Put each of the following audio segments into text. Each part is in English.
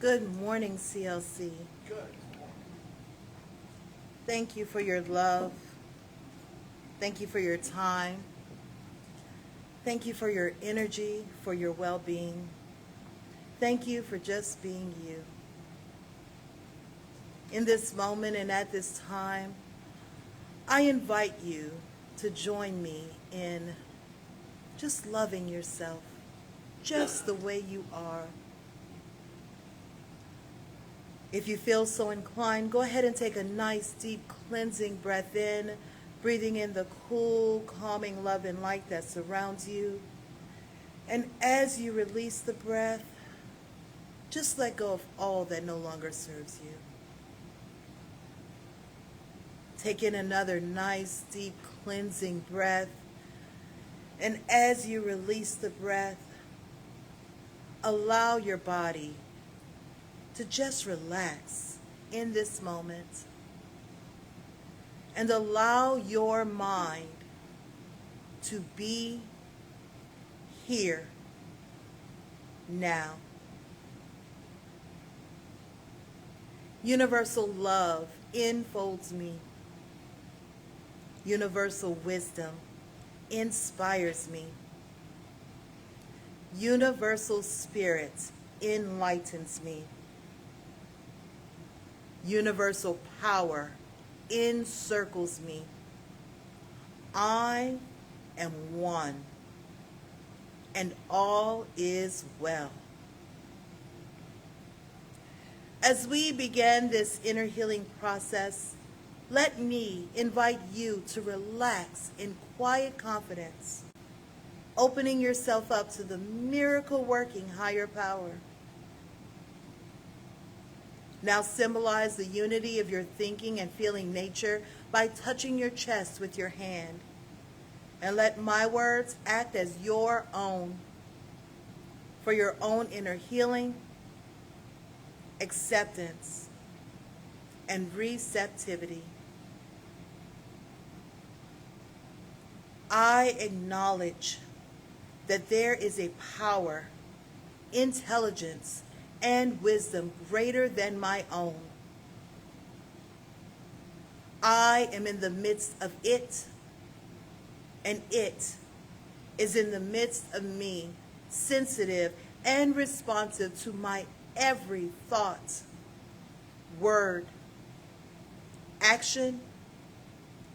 Good morning, CLC. Good. Thank you for your love. Thank you for your time. Thank you for your energy, for your well-being. Thank you for just being you. In this moment and at this time, I invite you to join me in just loving yourself, just the way you are. If you feel so inclined, go ahead and take a nice, deep, cleansing breath in, breathing in the cool, calming love and light that surrounds you. And as you release the breath, just let go of all that no longer serves you. Take in another nice, deep, cleansing breath. And as you release the breath, allow your body to just relax in this moment and allow your mind to be here now. Universal love enfolds me. Universal wisdom inspires me. Universal spirit enlightens me. Universal power encircles me. I am one, and all is well. As we begin this inner healing process, let me invite you to relax in quiet confidence, opening yourself up to the miracle-working higher power. Now symbolize the unity of your thinking and feeling nature by touching your chest with your hand. And let my words act as your own for your own inner healing, acceptance, and receptivity. I acknowledge that there is a power, intelligence, and wisdom greater than my own. I am in the midst of it, and it is in the midst of me, sensitive and responsive to my every thought, word, action,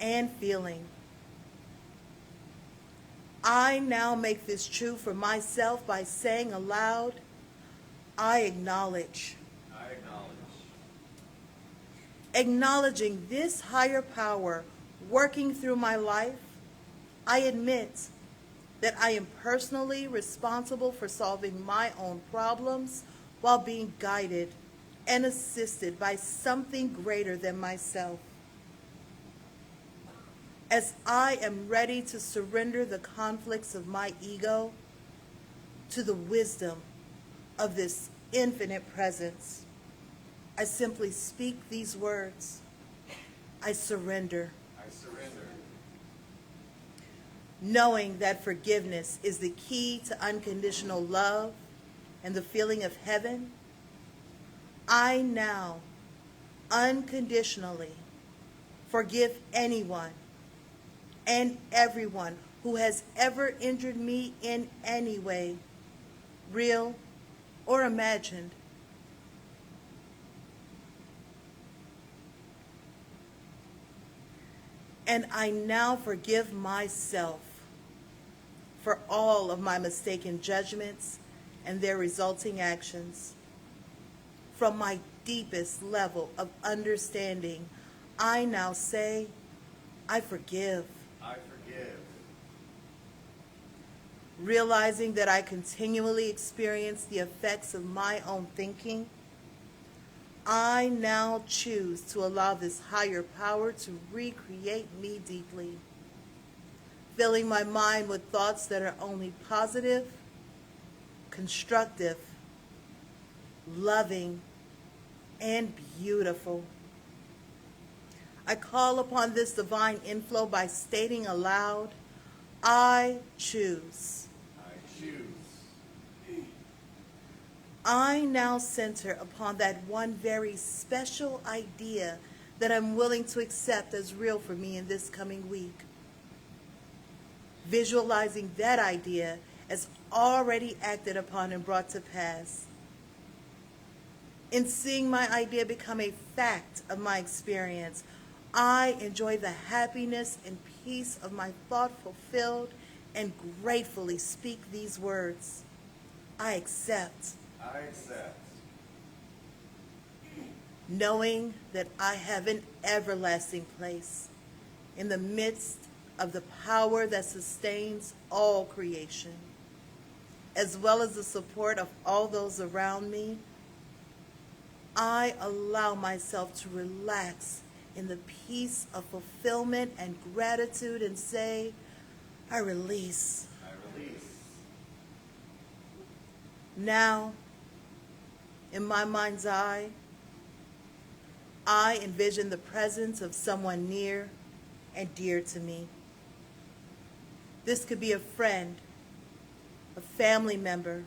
and feeling. I now make this true for myself by saying aloud, I acknowledge. I acknowledge. Acknowledging this higher power working through my life, I admit that I am personally responsible for solving my own problems while being guided and assisted by something greater than myself. As I am ready to surrender the conflicts of my ego to the wisdom of this infinite presence, I simply speak these words. I surrender. I surrender. Knowing that forgiveness is the key to unconditional love and the feeling of heaven, I now unconditionally forgive anyone and everyone who has ever injured me in any way, real or imagined. And I now forgive myself for all of my mistaken judgments and their resulting actions. From my deepest level of understanding, I now say, I forgive. I forgive. Realizing that I continually experience the effects of my own thinking, I now choose to allow this higher power to recreate me deeply, filling my mind with thoughts that are only positive, constructive, loving, and beautiful. I call upon this divine inflow by stating aloud, I choose. I choose. I now center upon that one very special idea that I'm willing to accept as real for me in this coming week. Visualizing that idea as already acted upon and brought to pass. In seeing my idea become a fact of my experience, I enjoy the happiness and peace of my thought fulfilled and gratefully speak these words. I accept. I accept. Knowing that I have an everlasting place in the midst of the power that sustains all creation, as well as the support of all those around me, I allow myself to relax in the peace of fulfillment and gratitude and say, I release. I release. Now, in my mind's eye, I envision the presence of someone near and dear to me. This could be a friend, a family member,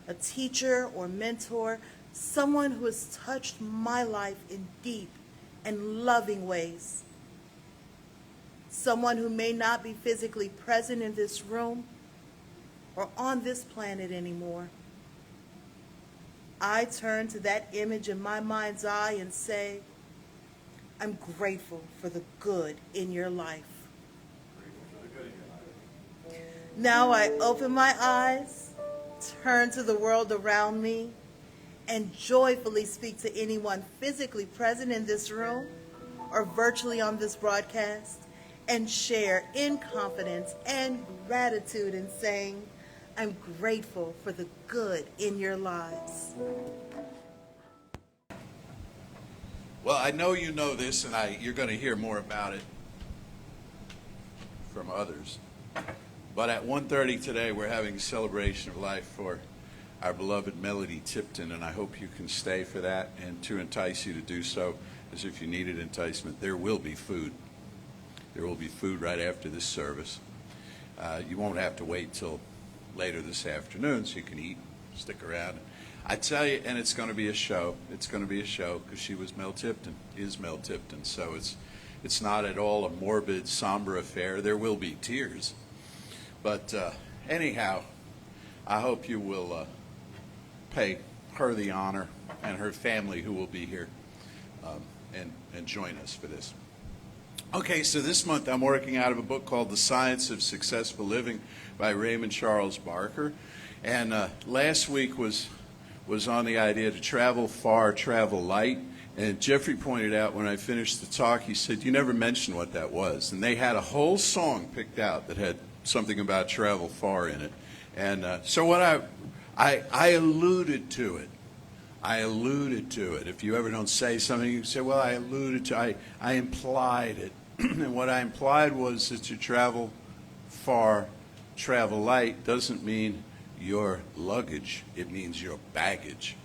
a teacher or mentor, someone who has touched my life in deep and loving ways. Someone who may not be physically present in this room or on this planet anymore. I turn to that image in my mind's eye and say, I'm grateful for the good in your life. Now I open my eyes, turn to the world around me, and joyfully speak to anyone physically present in this room or virtually on this broadcast, and share in confidence and gratitude in saying, I'm grateful for the good in your lives. Well, I know you know this, and you're going to hear more about it from others. But at 1:30 today, we're having a celebration of life for our beloved Melody Tipton, and I hope you can stay for that. And to entice you to do so, as if you needed enticement, there will be food. There will be food right after this service. You won't have to wait till later this afternoon, so you can eat, stick around. I tell you, and it's going to be a show. It's going to be a show because she was Mel Tipton, is Mel Tipton. So it's not at all a morbid, somber affair. There will be tears. But anyhow, I hope you will pay her the honor and her family who will be here and join us for this. Okay, so this month I'm working out of a book called The Science of Successful Living by Raymond Charles Barker. And last week was on the idea to travel far, travel light. And Jeffrey pointed out when I finished the talk, he said, you never mentioned what that was. And they had a whole song picked out that had something about travel far in it. And so what I alluded to it. I alluded to it. If you ever don't say something, you say, well, I alluded to, I implied it. And what I implied was that you travel far, travel light doesn't mean your luggage. It means your baggage.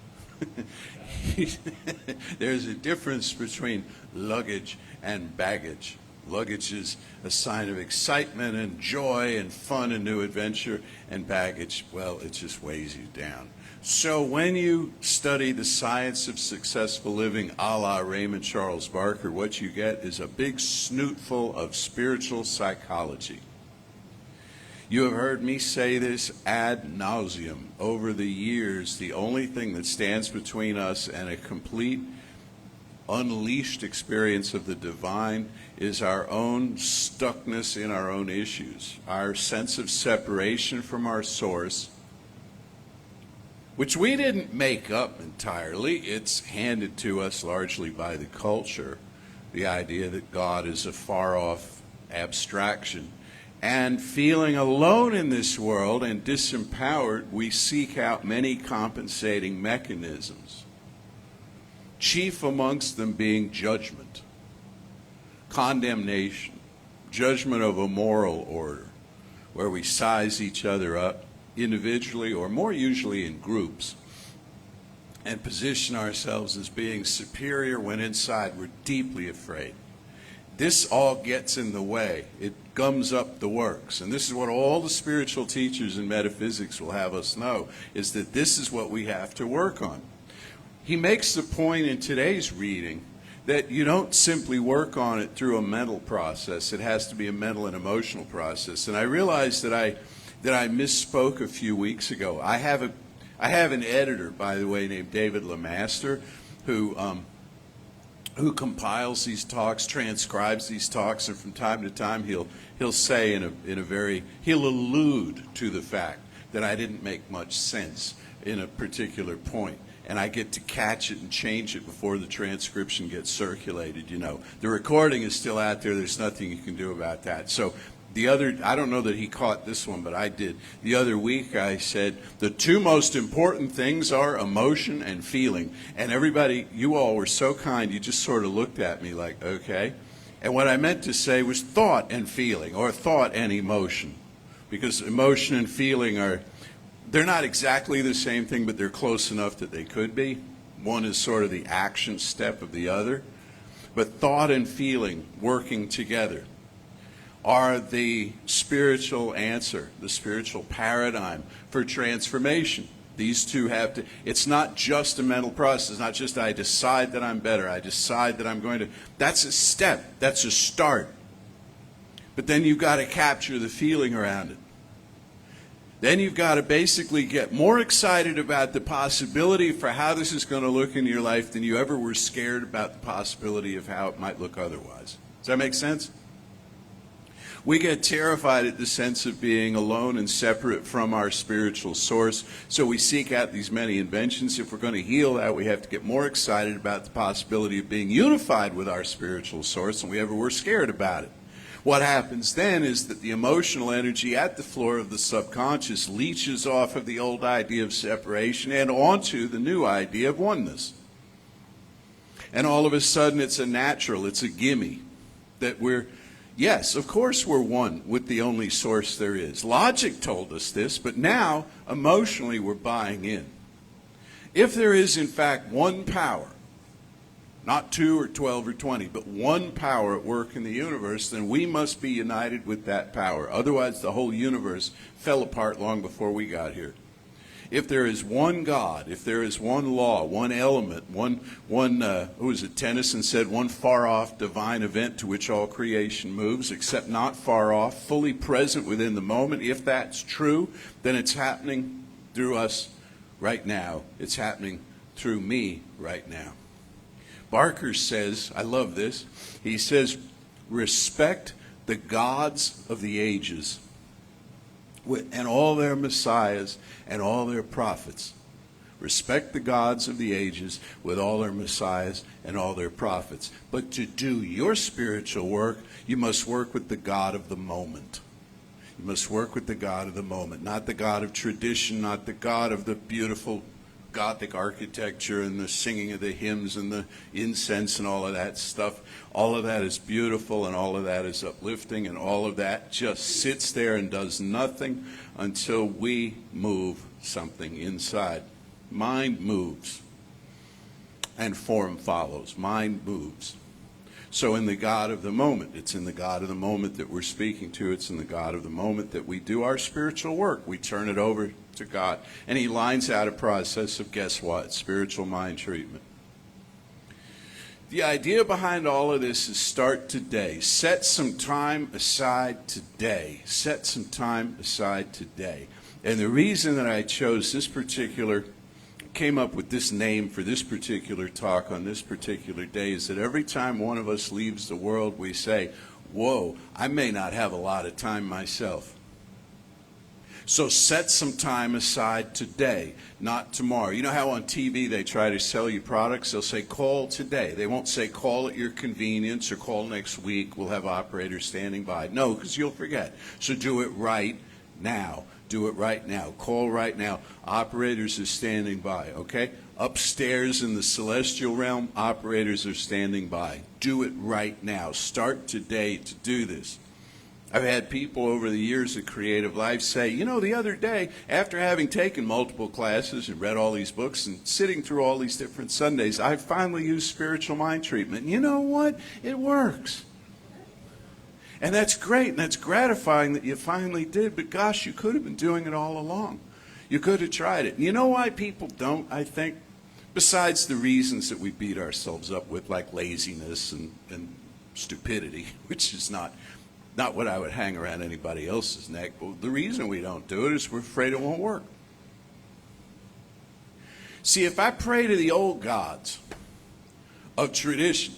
There's a difference between luggage and baggage. Luggage is a sign of excitement and joy and fun and new adventure, and baggage, well, it just weighs you down. So when you study the science of successful living a la Raymond Charles Barker, what you get is a big snootful of spiritual psychology. You have heard me say this ad nauseum over the years. The only thing that stands between us and a complete unleashed experience of the divine is our own stuckness in our own issues, our sense of separation from our source, which we didn't make up entirely. It's handed to us largely by the culture, the idea that God is a far-off abstraction. And feeling alone in this world and disempowered, we seek out many compensating mechanisms, chief amongst them being judgment, condemnation, judgment of a moral order, where we size each other up individually or more usually in groups and position ourselves as being superior when inside we're deeply afraid. this all gets in the way. It gums up the works. And this is what all the spiritual teachers in metaphysics will have us know, is that this is what we have to work on. He makes the point in today's reading that you don't simply work on it through a mental process. It has to be a mental and emotional process. And I realized that I misspoke a few weeks ago. I have an editor, by the way, named David LeMaster, who compiles these talks, transcribes these talks, and from time to time he'll say he'll allude to the fact that I didn't make much sense in a particular point. And I get to catch it and change it before the transcription gets circulated, you know. The recording is still out there. There's nothing you can do about that. So I don't know that he caught this one, but I did. The other week I said the two most important things are emotion and feeling. And everybody, you all were so kind, you just sort of looked at me like, okay. And what I meant to say was thought and feeling, or thought and emotion. Because emotion and feeling they're not exactly the same thing, but they're close enough that they could be. One is sort of the action step of the other. But thought and feeling working together are the spiritual answer, the spiritual paradigm for transformation. These two have to, it's not just a mental process. It's not just I decide that I'm better. I decide that I'm going to, that's a step. That's a start. But then you've got to capture the feeling around it. Then you've got to basically get more excited about the possibility for how this is going to look in your life than you ever were scared about the possibility of how it might look otherwise. Does that make sense? We get terrified at the sense of being alone and separate from our spiritual source, so we seek out these many inventions. If we're going to heal that, we have to get more excited about the possibility of being unified with our spiritual source than we ever were scared about it. What happens then is that the emotional energy at the floor of the subconscious leaches off of the old idea of separation and onto the new idea of oneness. And all of a sudden it's a natural, it's a gimme that yes, of course we're one with the only source there is. Logic told us this, but now emotionally we're buying in. If there is in fact one power, not 2 or 12 or 20, but one power at work in the universe, then we must be united with that power. Otherwise, the whole universe fell apart long before we got here. If there is one God, if there is one law, one element, who was it, Tennyson said, one far-off divine event to which all creation moves, except not far off, fully present within the moment, if that's true, then it's happening through us right now. It's happening through me right now. Barker says, I love this, he says, respect the gods of the ages and all their messiahs and all their prophets. Respect the gods of the ages with all their messiahs and all their prophets. But to do your spiritual work, you must work with the God of the moment. You must work with the God of the moment, not the God of tradition, not the God of the beautiful Gothic architecture and the singing of the hymns and the incense and all of that stuff. All of that is beautiful and all of that is uplifting and all of that just sits there and does nothing until we move something inside. Mind moves and form follows. Mind moves. So in the God of the moment, it's in the God of the moment that we're speaking to. It's in the God of the moment that we do our spiritual work. We turn it over to God. And he lines out a process of, guess what? Spiritual mind treatment. The idea behind all of this is start today. Set some time aside today. Set some time aside today. And the reason that I chose this came up with this name for this particular talk on this particular day is that every time one of us leaves the world, we say, whoa, I may not have a lot of time myself. So set some time aside today, not tomorrow. You know how on TV they try to sell you products? They'll say, call today. They won't say, call at your convenience or call next week. We'll have operators standing by. No, because you'll forget. So do it right now. Do it right now. Call right now. Operators are standing by, okay? Upstairs in the celestial realm, operators are standing by. Do it right now. Start today to do this. I've had people over the years of Creative Life say, you know, the other day, after having taken multiple classes and read all these books and sitting through all these different Sundays, I finally used spiritual mind treatment. And you know what? It works. And that's great, and that's gratifying that you finally did, but gosh, you could have been doing it all along. You could have tried it. And you know why people don't, I think? Besides the reasons that we beat ourselves up with, like laziness and stupidity, which is not what I would hang around anybody else's neck. But the reason we don't do it is we're afraid it won't work. See, if I pray to the old gods of tradition,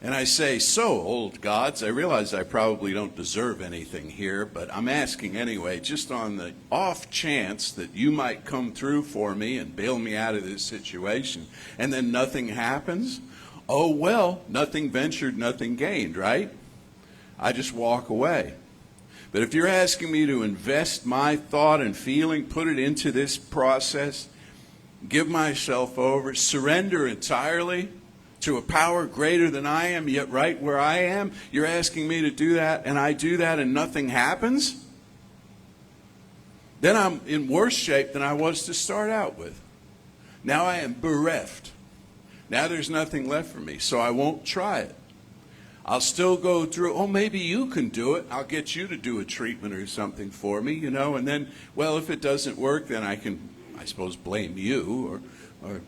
and I say, so, old gods, I realize I probably don't deserve anything here, but I'm asking anyway, just on the off chance that you might come through for me and bail me out of this situation, and then nothing happens, oh, well, nothing ventured, nothing gained, right? I just walk away. But if you're asking me to invest my thought and feeling, put it into this process, give myself over, surrender entirely to a power greater than I am, yet right where I am, you're asking me to do that, and I do that and nothing happens, then I'm in worse shape than I was to start out with. Now I am bereft. Now there's nothing left for me, so I won't try it. I'll still go through, oh, maybe you can do it. I'll get you to do a treatment or something for me, and then, well, if it doesn't work, then I can, I suppose, blame you or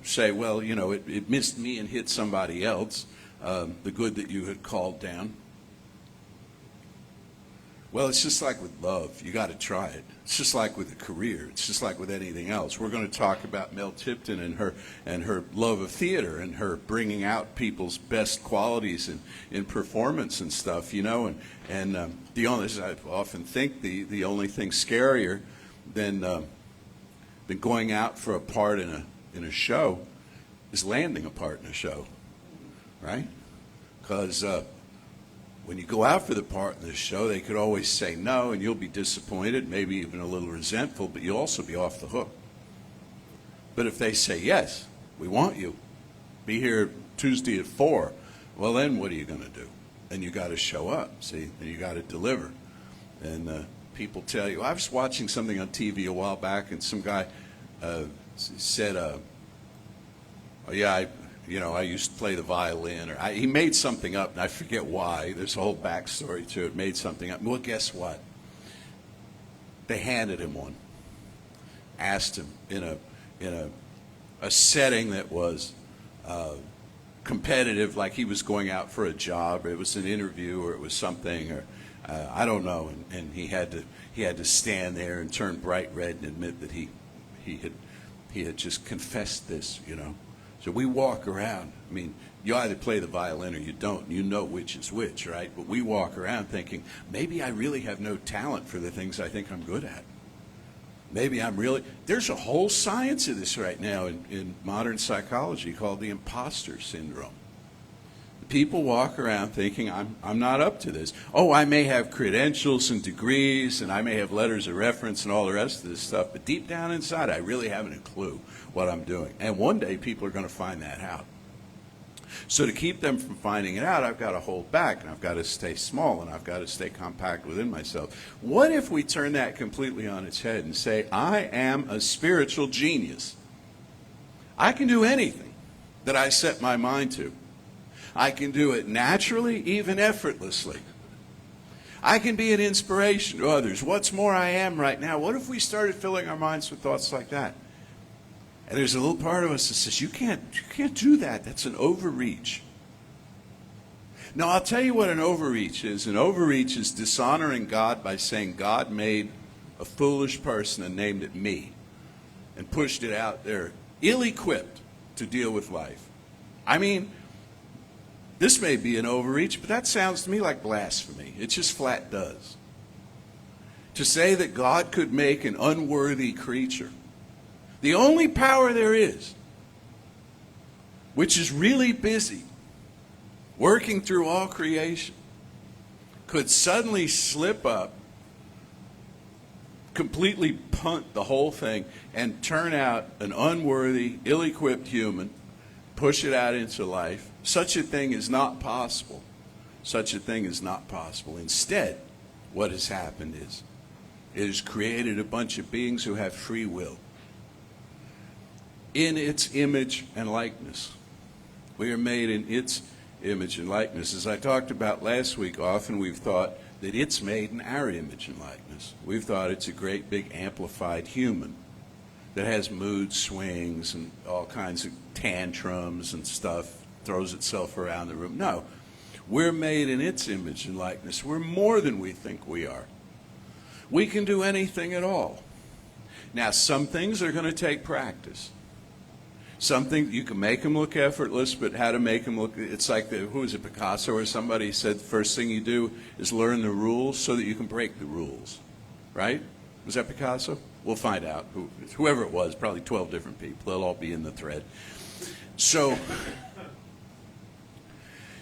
say, well, it missed me and hit somebody else, the good that you had called down. Well, it's just like with love. You got to try it. It's just like with a career. It's just like with anything else. We're going to talk about Mel Tipton and her love of theater and her bringing out people's best qualities in performance and stuff, and the only, I often think the only thing scarier than going out for a part in a show is landing a part in a show, right? Because when you go out for the part in the show, they could always say no, and you'll be disappointed, maybe even a little resentful, but you'll also be off the hook. But if they say, yes, we want you, be here Tuesday at 4, well, then what are you going to do? Then you got to show up, see, and you got to deliver. And people tell you, I was watching something on TV a while back, and some guy said, oh yeah, I used to play the violin, or he made something up, and I forget why. There's a whole backstory to it. Made something up. Well, guess what? They handed him one. Asked him in a setting that was competitive, like he was going out for a job, or it was an interview, or it was something, or I don't know. And he had to stand there and turn bright red and admit that he had just confessed this, So we walk around. I mean, you either play the violin or you don't. You know which is which, right? But we walk around thinking, maybe I really have no talent for the things I think I'm good at. Maybe there's a whole science of this right now in modern psychology called the imposter syndrome. People walk around thinking, I'm not up to this. Oh, I may have credentials and degrees, and I may have letters of reference and all the rest of this stuff, but deep down inside, I really haven't a clue what I'm doing. And one day, people are going to find that out. So to keep them from finding it out, I've got to hold back, and I've got to stay small, and I've got to stay compact within myself. What if we turn that completely on its head and say, I am a spiritual genius. I can do anything that I set my mind to. I can do it naturally, even effortlessly. I can be an inspiration to others. What's more, I am right now. What if we started filling our minds with thoughts like that? And there's a little part of us that says, you can't do that. That's an overreach. Now, I'll tell you what an overreach is. An overreach is dishonoring God by saying God made a foolish person and named it me and pushed it out there, ill-equipped to deal with life. I mean, this may be an overreach, but that sounds to me like blasphemy. It just flat does. To say that God could make an unworthy creature, the only power there is, which is really busy, working through all creation, could suddenly slip up, completely punt the whole thing, and turn out an unworthy, ill-equipped human, push it out into life. Such a thing is not possible. Such a thing is not possible. Instead, what has happened is it has created a bunch of beings who have free will in its image and likeness. We are made in its image and likeness. As I talked about last week, often we've thought that it's made in our image and likeness. We've thought it's a great big amplified human that has mood swings and all kinds of tantrums and stuff, throws itself around the room. No, we're made in its image and likeness. We're more than we think we are. We can do anything at all. Now, some things are going to take practice. Something you can make them look effortless, but how to make them look, it's like who was it, Picasso or somebody said the first thing you do is learn the rules so that you can break the rules, right? Was that Picasso? We'll find out. Whoever it was, probably 12 different people. They'll all be in the thread. So,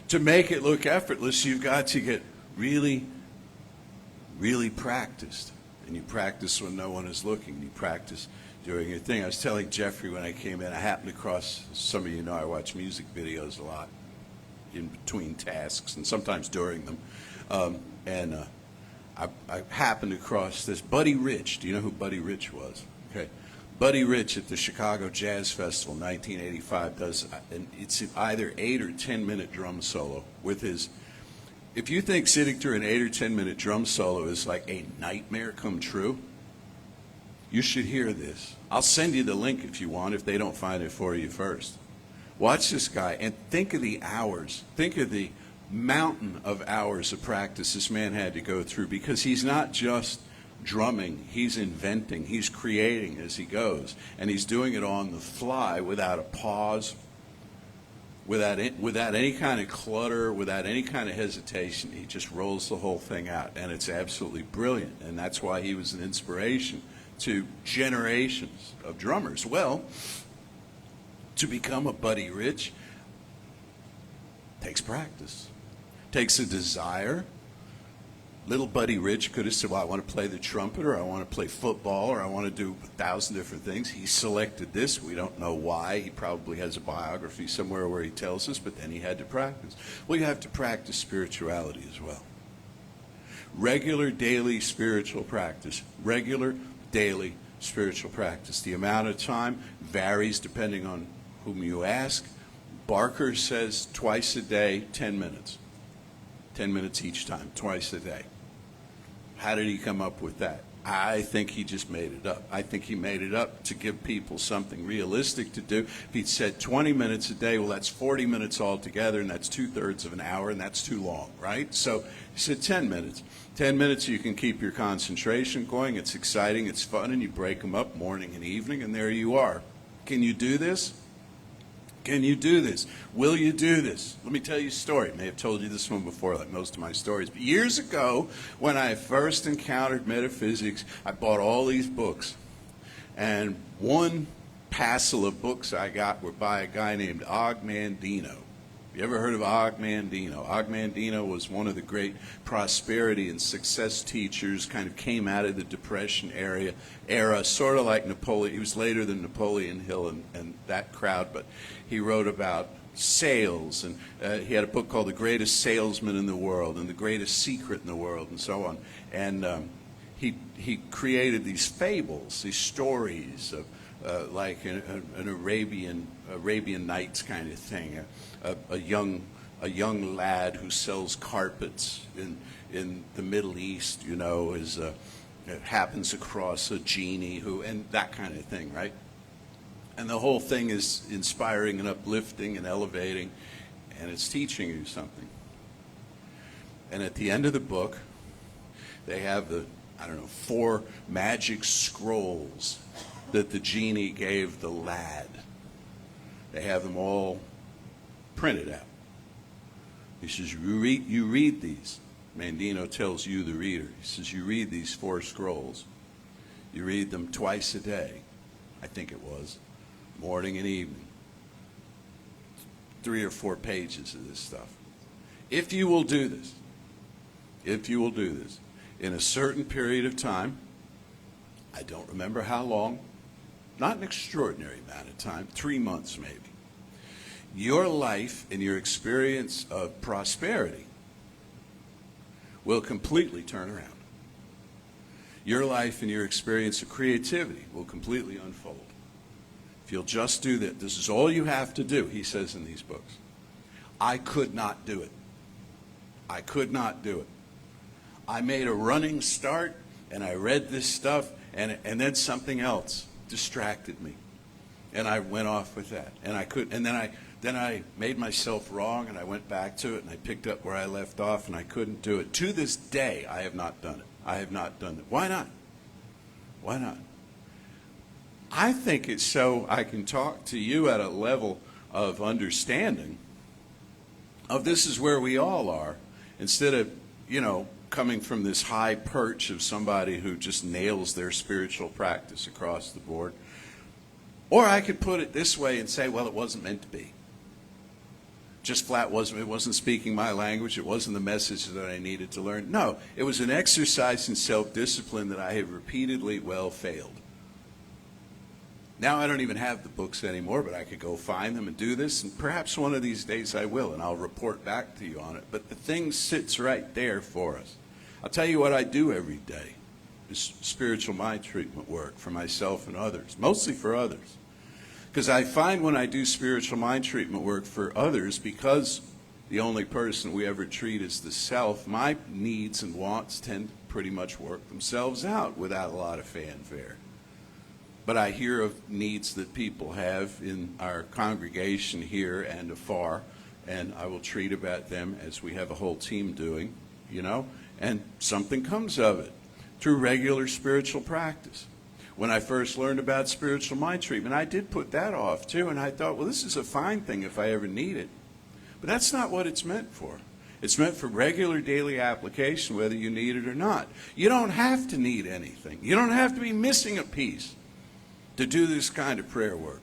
to make it look effortless, you've got to get really, really practiced. And you practice when no one is looking. You practice doing your thing. I was telling Jeffrey when I came in, I happened across, some of you know I watch music videos a lot in between tasks and sometimes during them. I happened across this Buddy Rich. Do you know who Buddy Rich was? Okay. Buddy Rich at the Chicago Jazz Festival in 1985 does, and it's either 8 or 10 minute drum solo with his, if you think sitting through an 8 or 10 minute drum solo is like a nightmare come true, you should hear this. I'll send you the link if you want, if they don't find it for you first. Watch this guy and think of the hours. Think of the mountain of hours of practice this man had to go through, because he's not just drumming, he's inventing, he's creating as he goes, and he's doing it on the fly without a pause, without any kind of clutter, without any kind of hesitation. He just rolls the whole thing out, and it's absolutely brilliant, and that's why he was an inspiration to generations of drummers. Well, to become a Buddy Rich takes practice, takes a desire. Little Buddy Rich could have said, well, I want to play the trumpet, or I want to play football, or I want to do 1,000 different things. He selected this. We don't know why. He probably has a biography somewhere where he tells us, but then he had to practice. Well, you have to practice spirituality as well. Regular daily spiritual practice. Regular daily spiritual practice. The amount of time varies depending on whom you ask. Barker says twice a day, 10 minutes. 10 minutes each time, twice a day. How did he come up with that? I think he just made it up. I think he made it up to give people something realistic to do. If he'd said 20 minutes a day, well, that's 40 minutes altogether, and that's 2/3 of an hour, and that's too long, right? So he said 10 minutes. 10 minutes, you can keep your concentration going. It's exciting, it's fun, and you break them up morning and evening, and there you are. Can you do this? Can you do this? Will you do this? Let me tell you a story. I may have told you this one before, like most of my stories. But years ago, when I first encountered metaphysics, I bought all these books. And one passel of books I got were by a guy named Og Mandino. You ever heard of Og Mandino? Og Mandino was one of the great prosperity and success teachers, kind of came out of the Depression era, sort of like Napoleon. He was later than Napoleon Hill and that crowd, but he wrote about sales, and he had a book called The Greatest Salesman in the World and The Greatest Secret in the World, and so on. And he created these fables, these stories of like an Arabian Nights kind of thing. A young lad who sells carpets in the Middle East, you know, happens across a genie and that kind of thing, right? And the whole thing is inspiring and uplifting and elevating, and it's teaching you something. And at the end of the book, they have 4 magic scrolls that the genie gave the lad. They have them all printed out. He says, you read these. Mandino tells you, the reader. He says, you read these 4 scrolls. You read them twice a day, I think it was, morning and evening. 3 or 4 pages of this stuff. If you will do this, in a certain period of time, I don't remember how long, not an extraordinary amount of time, 3 months maybe, your life and your experience of prosperity will completely turn around. Your life and your experience of creativity will completely unfold. If you'll just do that, this is all you have to do, he says in these books. I could not do it. I could not do it. I made a running start, and I read this stuff, and then something else distracted me. And I went off with that. And I could, and then I made myself wrong, and I went back to it, and I picked up where I left off, and I couldn't do it. To this day, I have not done it. I have not done it. Why not? Why not? I think it's so I can talk to you at a level of understanding of this is where we all are, instead of, coming from this high perch of somebody who just nails their spiritual practice across the board. Or I could put it this way and say, well, it wasn't meant to be. Just flat it wasn't speaking my language. It wasn't the message that I needed to learn. No, it was an exercise in self-discipline that I have repeatedly failed. Now I don't even have the books anymore, but I could go find them and do this, and perhaps one of these days I will, and I'll report back to you on it. But the thing sits right there for us. I'll tell you what I do every day is spiritual mind treatment work for myself and others, mostly for others. Because I find when I do spiritual mind treatment work for others, because the only person we ever treat is the self, my needs and wants tend to pretty much work themselves out without a lot of fanfare. But I hear of needs that people have in our congregation here and afar, and I will treat about them as we have a whole team doing, and something comes of it through regular spiritual practice. When I first learned about spiritual mind treatment, I did put that off too, and I thought, well, this is a fine thing if I ever need it. But that's not what it's meant for. It's meant for regular daily application, whether you need it or not. You don't have to need anything. You don't have to be missing a piece to do this kind of prayer work.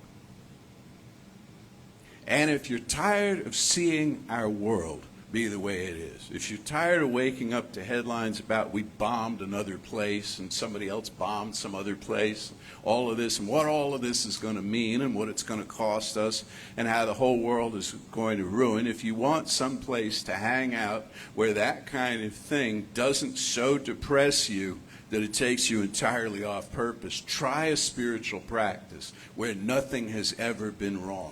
And if you're tired of seeing our world be the way it is, if you're tired of waking up to headlines about we bombed another place and somebody else bombed some other place, all of this and what all of this is going to mean and what it's going to cost us and how the whole world is going to ruin, if you want some place to hang out where that kind of thing doesn't so depress you that it takes you entirely off purpose, try a spiritual practice where nothing has ever been wrong,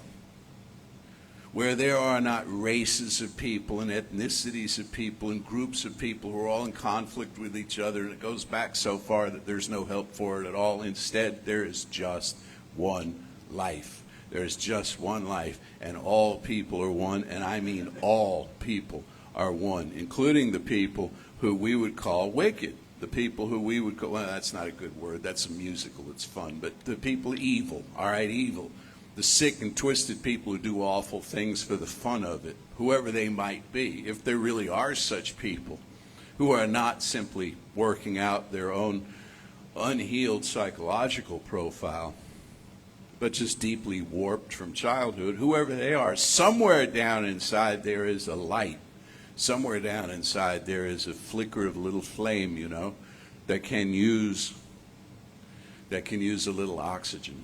where there are not races of people and ethnicities of people and groups of people who are all in conflict with each other, and it goes back so far that there's no help for it at all. Instead, there is just one life. There is just one life, and all people are one, and I mean all people are one, including the people who we would call wicked. The people who we would call, well, that's not a good word, that's a musical, it's fun, but the people evil, all right, evil. The sick and twisted people who do awful things for the fun of it, whoever they might be, if there really are such people who are not simply working out their own unhealed psychological profile, but just deeply warped from childhood, whoever they are, somewhere down inside there is a light. Somewhere down inside there is a flicker of a little flame, that can use a little oxygen.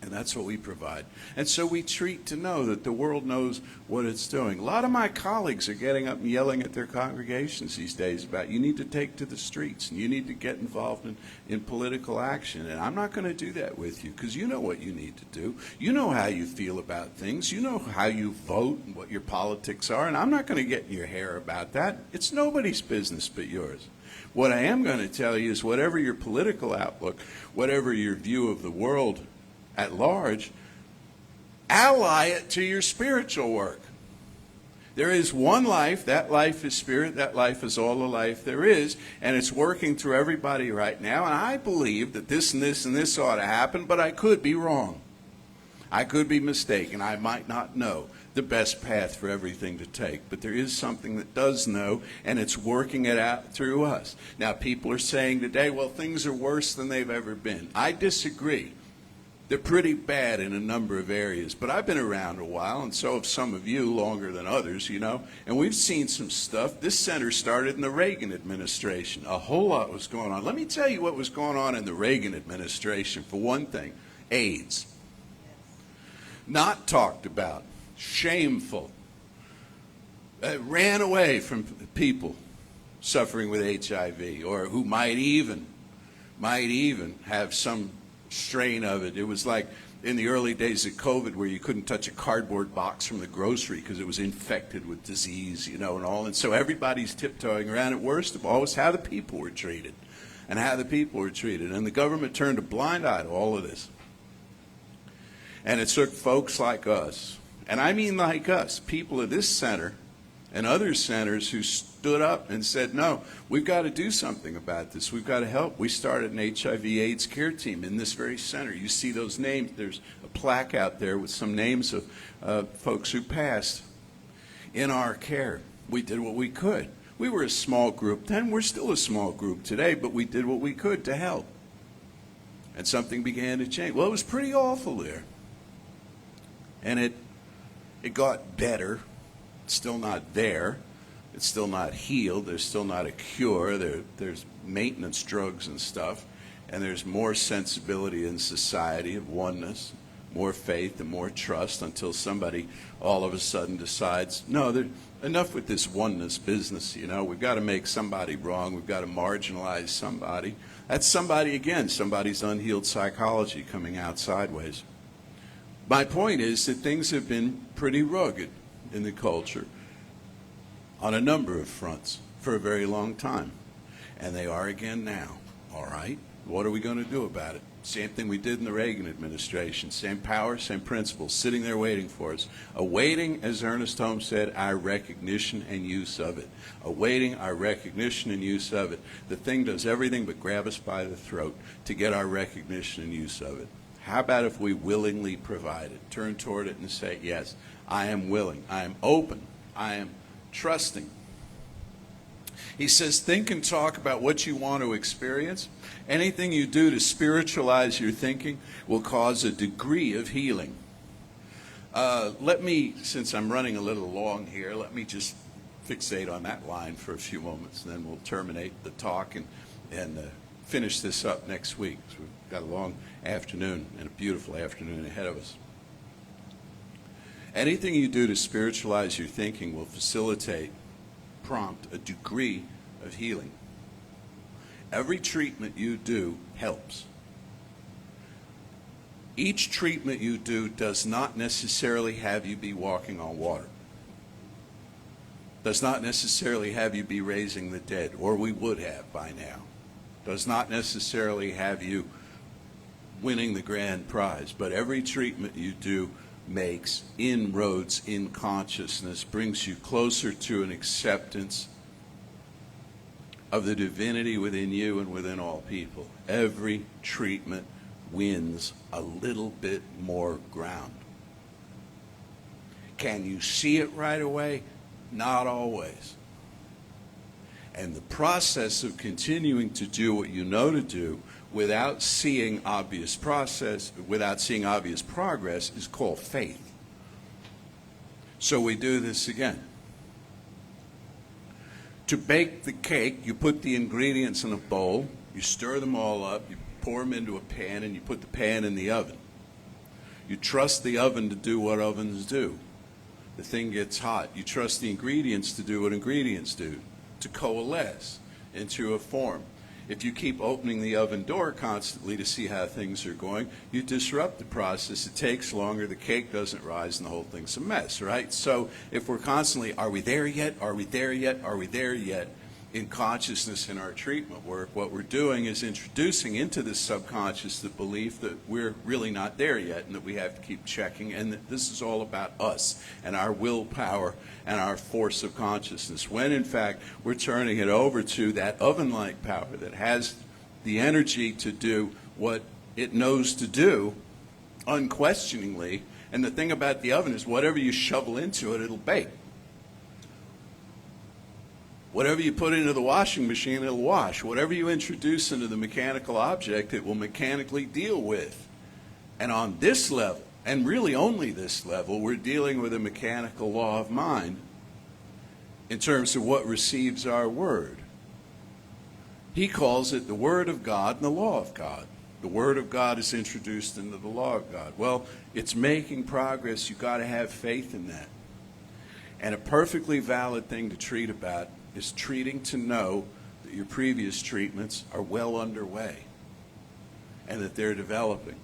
And that's what we provide. And so we treat to know that the world knows what it's doing. A lot of my colleagues are getting up and yelling at their congregations these days about you need to take to the streets and you need to get involved in political action. And I'm not going to do that with you because you know what you need to do. You know how you feel about things. You know how you vote and what your politics are. And I'm not going to get in your hair about that. It's nobody's business but yours. What I am going to tell you is whatever your political outlook, whatever your view of the world at large, ally it to your spiritual work. There is one life. That life is spirit. That life is all the life there is. And it's working through everybody right now. And I believe that this and this and this ought to happen, but I could be wrong. I could be mistaken. I might not know the best path for everything to take. But there is something that does know, and it's working it out through us. Now, people are saying today, well, things are worse than they've ever been. I disagree. They're pretty bad in a number of areas, but I've been around a while, and so have some of you, longer than others, and we've seen some stuff. This center started in the Reagan administration. A whole lot was going on. Let me tell you what was going on in the Reagan administration. For one thing, AIDS. Not talked about. Shameful. Ran away from people suffering with HIV, or who might even have some strain of it. It was like in the early days of COVID where you couldn't touch a cardboard box from the grocery because it was infected with disease, and all. And so everybody's tiptoeing around it. Worst of all was how the people were treated and how the people were treated. And the government turned a blind eye to all of this. And it took folks like us, and I mean like us, people of this center and other centers who stood up and said, no, we've got to do something about this. We've got to help. We started an HIV/AIDS care team in this very center. You see those names. There's a plaque out there with some names of folks who passed in our care. We did what we could. We were a small group then. We're still a small group today, but we did what we could to help. And something began to change. Well, it was pretty awful there. And it got better. It's still not there. It's still not healed. There's still not a cure. There's maintenance drugs and stuff. And there's more sensibility in society of oneness, more faith and more trust until somebody all of a sudden decides, no, enough with this oneness business. We've got to make somebody wrong. We've got to marginalize somebody. That's somebody, again, somebody's unhealed psychology coming out sideways. My point is that things have been pretty rugged in the culture on a number of fronts for a very long time. And they are again now. All right? What are we going to do about it? Same thing we did in the Reagan administration. Same power, same principles, sitting there waiting for us. Awaiting, as Ernest Holmes said, our recognition and use of it. Awaiting our recognition and use of it. The thing does everything but grab us by the throat to get our recognition and use of it. How about if we willingly provide it? Turn toward it and say, yes, I am willing. I am open. I am trusting. He says, think and talk about what you want to experience. Anything you do to spiritualize your thinking will cause a degree of healing. Let me, since I'm running a little long here, let me just fixate on that line for a few moments, and then we'll terminate the talk and finish this up next week. So we've got a long afternoon and a beautiful afternoon ahead of us. Anything you do to spiritualize your thinking will prompt a degree of healing. Every treatment you do helps. Each treatment you do does not necessarily have you be walking on water. Does not necessarily have you be raising the dead, or we would have by now. Does not necessarily have you winning the grand prize, but every treatment you do makes inroads in consciousness, brings you closer to an acceptance of the divinity within you and within all people. Every treatment wins a little bit more ground. Can you see it right away? Not always. And the process of continuing to do what you know to do without seeing obvious progress is called faith. So we do this again. To bake the cake, you put the ingredients in a bowl, you stir them all up, you pour them into a pan, and you put the pan in the oven. You trust the oven to do what ovens do. The thing gets hot. You trust the ingredients to do what ingredients do, to coalesce into a form. If you keep opening the oven door constantly to see how things are going, you disrupt the process. It takes longer, the cake doesn't rise, and the whole thing's a mess, right? So if we're constantly, are we there yet? Are we there yet? Are we there yet? In consciousness in our treatment work, what we're doing is introducing into the subconscious the belief that we're really not there yet and that we have to keep checking, and that this is all about us and our willpower and our force of consciousness, when in fact we're turning it over to that oven-like power that has the energy to do what it knows to do unquestioningly. And the thing about the oven is whatever you shovel into it, it'll bake. Whatever you put into the washing machine, it'll wash. Whatever you introduce into the mechanical object, it will mechanically deal with. And on this level, and really only this level, we're dealing with a mechanical law of mind in terms of what receives our word. He calls it the Word of God and the law of God. The Word of God is introduced into the law of God. Well, it's making progress. You've got to have faith in that. And a perfectly valid thing to treat about is treating to know that your previous treatments are well underway and that they're developing.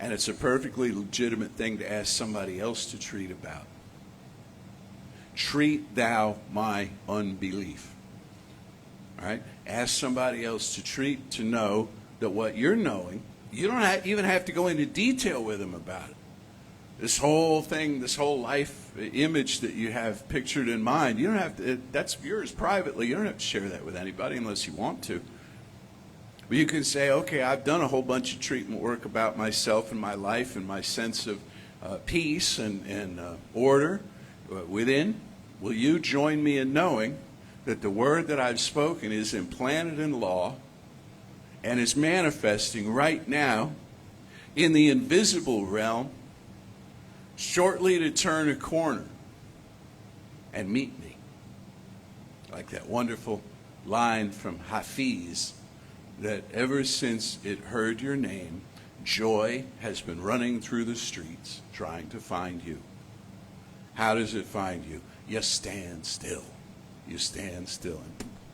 And it's a perfectly legitimate thing to ask somebody else to treat about. Treat thou my unbelief. All right? Ask somebody else to know that what you're knowing, you don't even have to go into detail with them about it. This whole thing, this whole life image that you have pictured in mind, you don't have to, that's yours privately. You don't have to share that with anybody unless you want to. But you can say, okay, I've done a whole bunch of treatment work about myself and my life and my sense of peace and order within. Will you join me in knowing that the word that I've spoken is implanted in law and is manifesting right now in the invisible realm, shortly to turn a corner and meet me? Like that wonderful line from Hafiz, that ever since it heard your name, joy has been running through the streets trying to find you. How does it find you? You stand still. You stand still,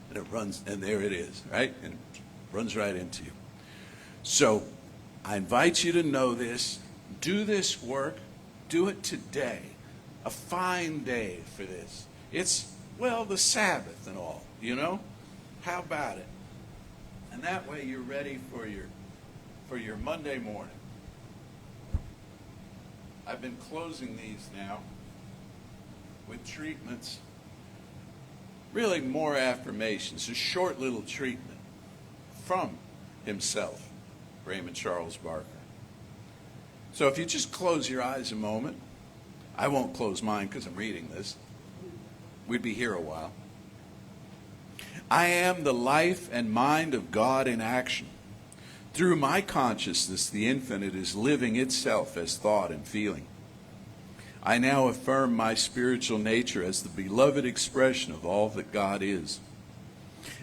and it runs, and there it is, right? And it runs right into you. So I invite you to know this. Do this work. Do it today. A fine day for this. It's, well, the Sabbath and all, you know? How about it? And that way you're ready for your Monday morning. I've been closing these now with treatments, really more affirmations, a short little treatment from himself, Raymond Charles Barker. So if you just close your eyes a moment, I won't close mine because I'm reading this. We'd be here a while. I am the life and mind of God in action. Through my consciousness, the infinite is living itself as thought and feeling. I now affirm my spiritual nature as the beloved expression of all that God is.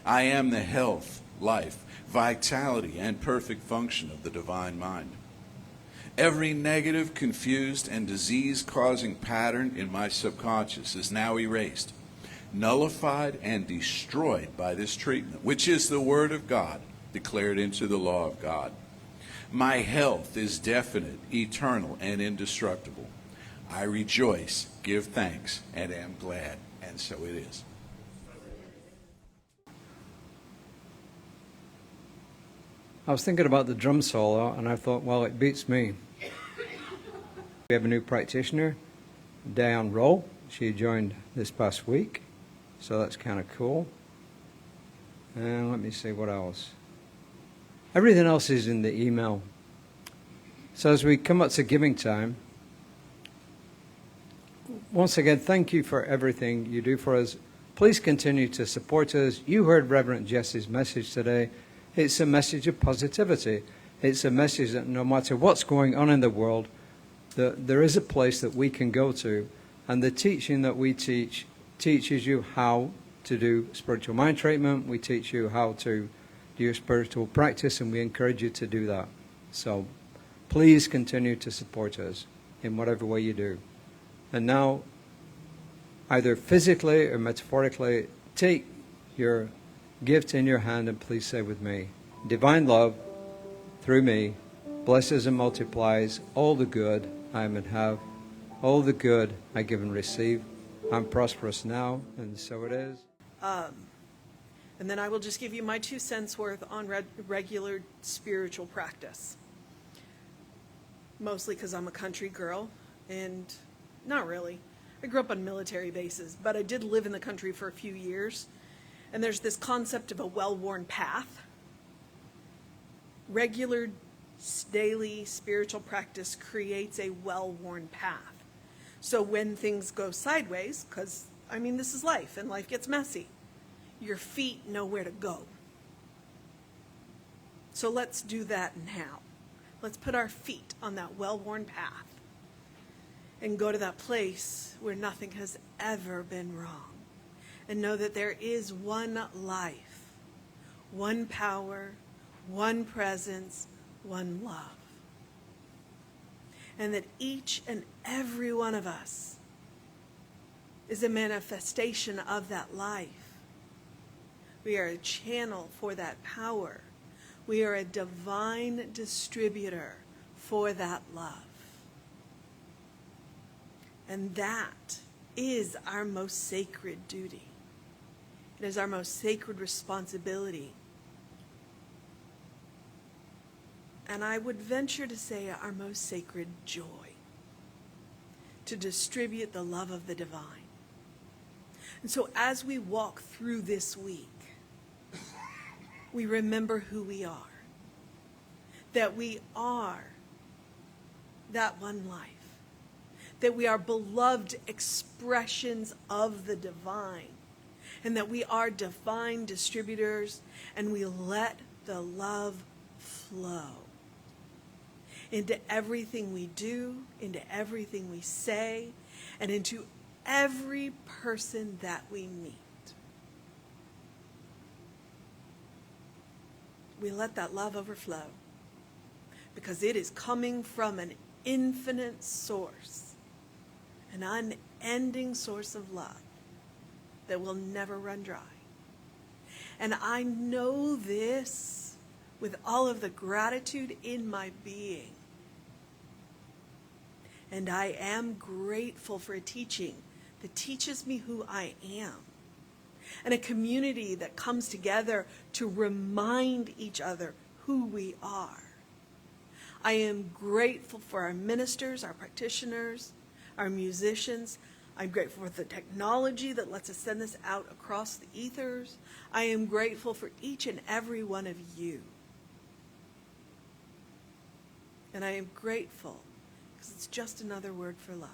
I am the health, life, vitality, and perfect function of the divine mind. Every negative, confused, and disease-causing pattern in my subconscious is now erased, nullified, and destroyed by this treatment, which is the Word of God declared into the law of God. My health is definite, eternal, and indestructible. I rejoice, give thanks, and am glad. And so it is. I was thinking about the drum solo, and I thought, well, it beats me. We have a new practitioner, Diane Rowe. She joined this past week, so that's kind of cool. And let me see what else. Everything else is in the email. So as we come up to giving time, once again, thank you for everything you do for us. Please continue to support us. You heard Reverend Jesse's message today. It's a message of positivity. It's a message that no matter what's going on in the world, there is a place that we can go to. And the teaching that we teach teaches you how to do spiritual mind treatment. We teach you how to do your spiritual practice, and we encourage you to do that. So please continue to support us in whatever way you do. And now, either physically or metaphorically, take your gift in your hand and please say with me, divine love through me blesses and multiplies all the good I am and have, all the good I give and receive. I'm prosperous now, and so it is. And then I will just give you my 2 cents worth on regular spiritual practice. Mostly because I'm a country girl, and not really. I grew up on military bases, but I did live in the country for a few years. And there's this concept of a well-worn path. Regular daily spiritual practice creates a well-worn path. So when things go sideways, because, I mean, this is life, and life gets messy, your feet know where to go. So let's do that now. Let's put our feet on that well-worn path and go to that place where nothing has ever been wrong. And know that there is one life, one power, one presence, one love. And that each and every one of us is a manifestation of that life. We are a channel for that power. We are a divine distributor for that love. And that is our most sacred duty. It is our most sacred responsibility. And I would venture to say our most sacred joy, to distribute the love of the divine. And so as we walk through this week, we remember who we are, that we are that one life, that we are beloved expressions of the divine, and that we are divine distributors, and we let the love flow into everything we do, into everything we say, and into every person that we meet. We let that love overflow because it is coming from an infinite source, an unending source of love that will never run dry. And I know this with all of the gratitude in my being. And I am grateful for a teaching that teaches me who I am, and a community that comes together to remind each other who we are. I am grateful for our ministers, our practitioners, our musicians. I'm grateful for the technology that lets us send this out across the ethers. I am grateful for each and every one of you. And I am grateful because it's just another word for love.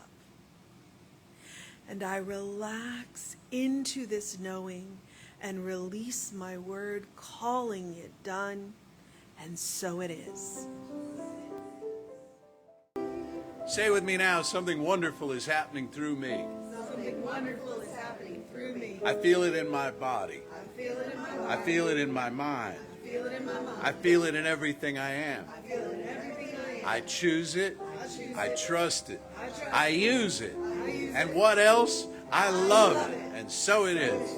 And I relax into this knowing and release my word, calling it done, and so it is. Say with me now, something wonderful is happening through me. Something wonderful is happening through me. I feel it in my body. I feel it in my I feel it in my mind. I feel it in my mind. I feel it in everything I am. I feel it in everything I am. I choose it. I trust it. I I use it. And what else? I love it. And so it is.